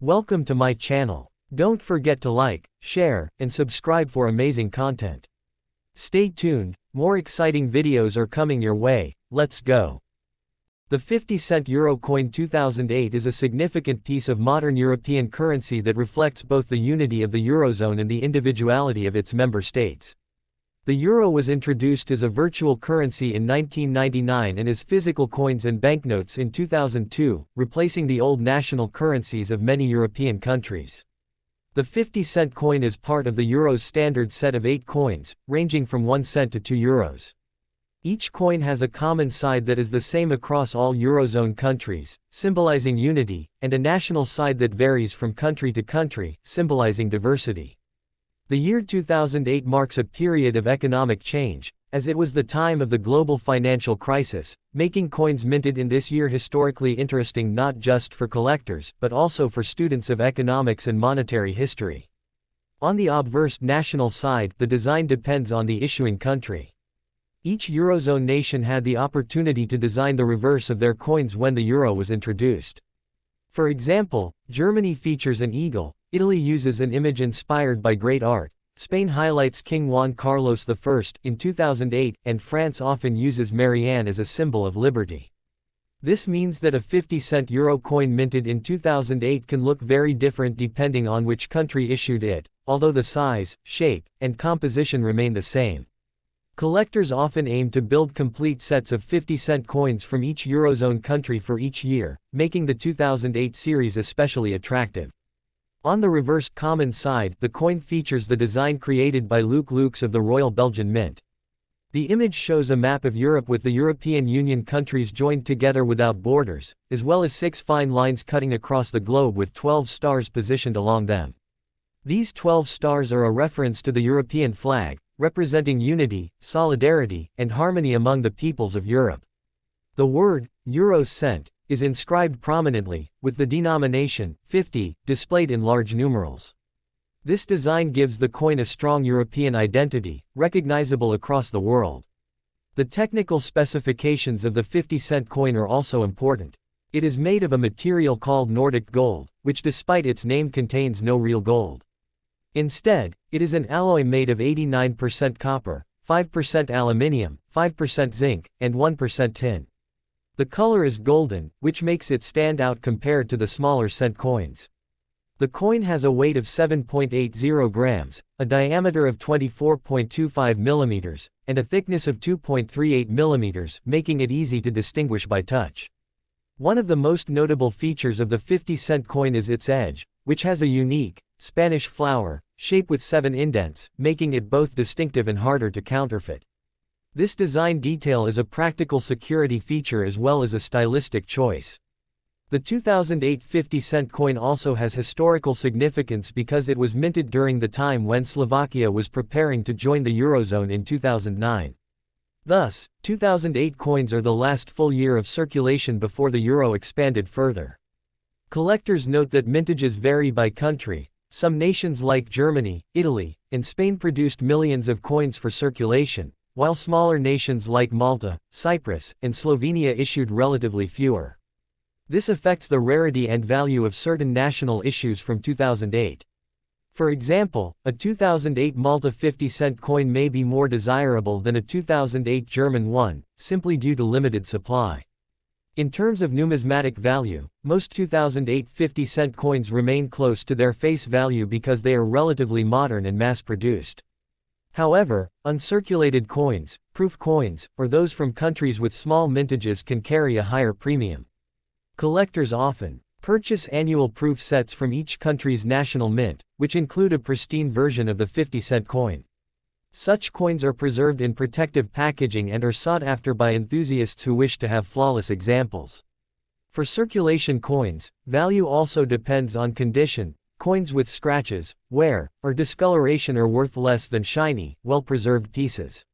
Welcome to my channel. Don't forget to like, share, and subscribe for amazing content. Stay tuned, more exciting videos are coming your way, let's go. The 50-cent euro coin 2008 is a significant piece of modern European currency that reflects both the unity of the Eurozone and the individuality of its member states. The euro was introduced as a virtual currency in 1999 and as physical coins and banknotes in 2002, replacing the old national currencies of many European countries. The 50-cent coin is part of the euro's standard set of 8 coins, ranging from 1 cent to 2 euros. Each coin has a common side that is the same across all Eurozone countries, symbolizing unity, and a national side that varies from country to country, symbolizing diversity. The year 2008 marks a period of economic change, as it was the time of the global financial crisis, making coins minted in this year historically interesting not just for collectors, but also for students of economics and monetary history. On the obverse national side, the design depends on the issuing country. Each Eurozone nation had the opportunity to design the reverse of their coins when the euro was introduced. For example, Germany features an eagle, Italy uses an image inspired by great art, Spain highlights King Juan Carlos I in 2008, and France often uses Marianne as a symbol of liberty. This means that a 50-cent euro coin minted in 2008 can look very different depending on which country issued it, although the size, shape, and composition remain the same. Collectors often aim to build complete sets of 50-cent coins from each Eurozone country for each year, making the 2008 series especially attractive. On the reverse common side, the coin features the design created by Luc Lux of the Royal Belgian Mint. The image shows a map of Europe with the European Union countries joined together without borders, as well as 6 fine lines cutting across the globe with 12 stars positioned along them. These 12 stars are a reference to the European flag, representing unity, solidarity, and harmony among the peoples of Europe. The word, euro cent, is inscribed prominently, with the denomination, 50, displayed in large numerals. This design gives the coin a strong European identity, recognizable across the world. The technical specifications of the 50-cent coin are also important. It is made of a material called Nordic gold, which despite its name contains no real gold. Instead, it is an alloy made of 89% copper, 5% aluminium, 5% zinc, and 1% tin. The color is golden, which makes it stand out compared to the smaller cent coins. The coin has a weight of 7.80 grams, a diameter of 24.25 millimeters, and a thickness of 2.38 millimeters, making it easy to distinguish by touch. One of the most notable features of the 50-cent coin is its edge, which has a unique, Spanish flower, shape with 7 indents, making it both distinctive and harder to counterfeit. This design detail is a practical security feature as well as a stylistic choice. The 2008 50-cent coin also has historical significance because it was minted during the time when Slovakia was preparing to join the Eurozone in 2009. Thus, 2008 coins are the last full year of circulation before the euro expanded further. Collectors note that mintages vary by country. Some nations like Germany, Italy, and Spain produced millions of coins for circulation, while smaller nations like Malta, Cyprus, and Slovenia issued relatively fewer. This affects the rarity and value of certain national issues from 2008. For example, a 2008 Malta 50-cent coin may be more desirable than a 2008 German one, simply due to limited supply. In terms of numismatic value, most 2008 50-cent coins remain close to their face value because they are relatively modern and mass-produced. However, uncirculated coins, proof coins, or those from countries with small mintages can carry a higher premium. Collectors often purchase annual proof sets from each country's national mint, which include a pristine version of the 50-cent coin. Such coins are preserved in protective packaging and are sought after by enthusiasts who wish to have flawless examples. For circulation coins, value also depends on condition. Coins with scratches, wear, or discoloration are worth less than shiny, well-preserved pieces.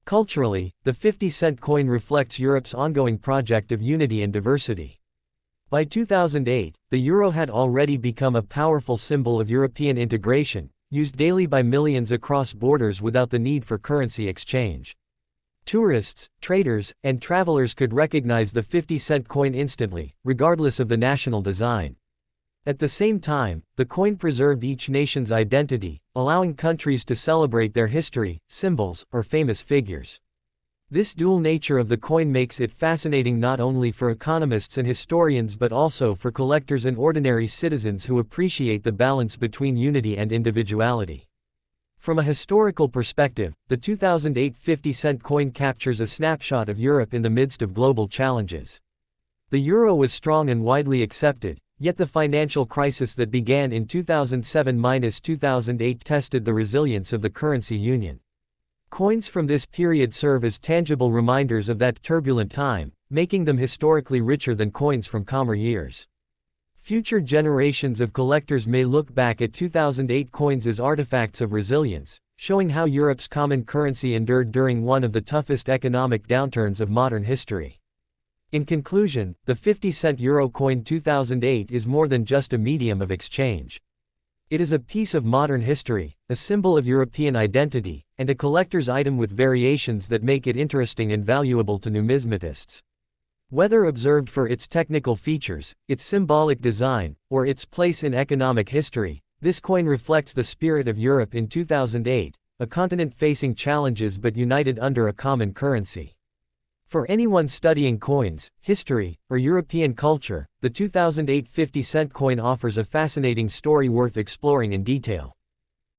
Culturally, the 50-cent coin reflects Europe's ongoing project of unity and diversity. By 2008, the euro had already become a powerful symbol of European integration, used daily by millions across borders without the need for currency exchange. Tourists, traders, and travelers could recognize the 50-cent coin instantly, regardless of the national design. At the same time, the coin preserved each nation's identity, allowing countries to celebrate their history, symbols, or famous figures. This dual nature of the coin makes it fascinating not only for economists and historians but also for collectors and ordinary citizens who appreciate the balance between unity and individuality. From a historical perspective, the 2008 50-cent coin captures a snapshot of Europe in the midst of global challenges. The euro was strong and widely accepted, yet the financial crisis that began in 2007–2008 tested the resilience of the currency union. Coins from this period serve as tangible reminders of that turbulent time, making them historically richer than coins from calmer years. Future generations of collectors may look back at 2008 coins as artifacts of resilience, showing how Europe's common currency endured during one of the toughest economic downturns of modern history. In conclusion, the 50-cent euro coin 2008 is more than just a medium of exchange. It is a piece of modern history, a symbol of European identity, and a collector's item with variations that make it interesting and valuable to numismatists. Whether observed for its technical features, its symbolic design, or its place in economic history, this coin reflects the spirit of Europe in 2008, a continent facing challenges but united under a common currency. For anyone studying coins, history, or European culture, the 2008 50-cent coin offers a fascinating story worth exploring in detail.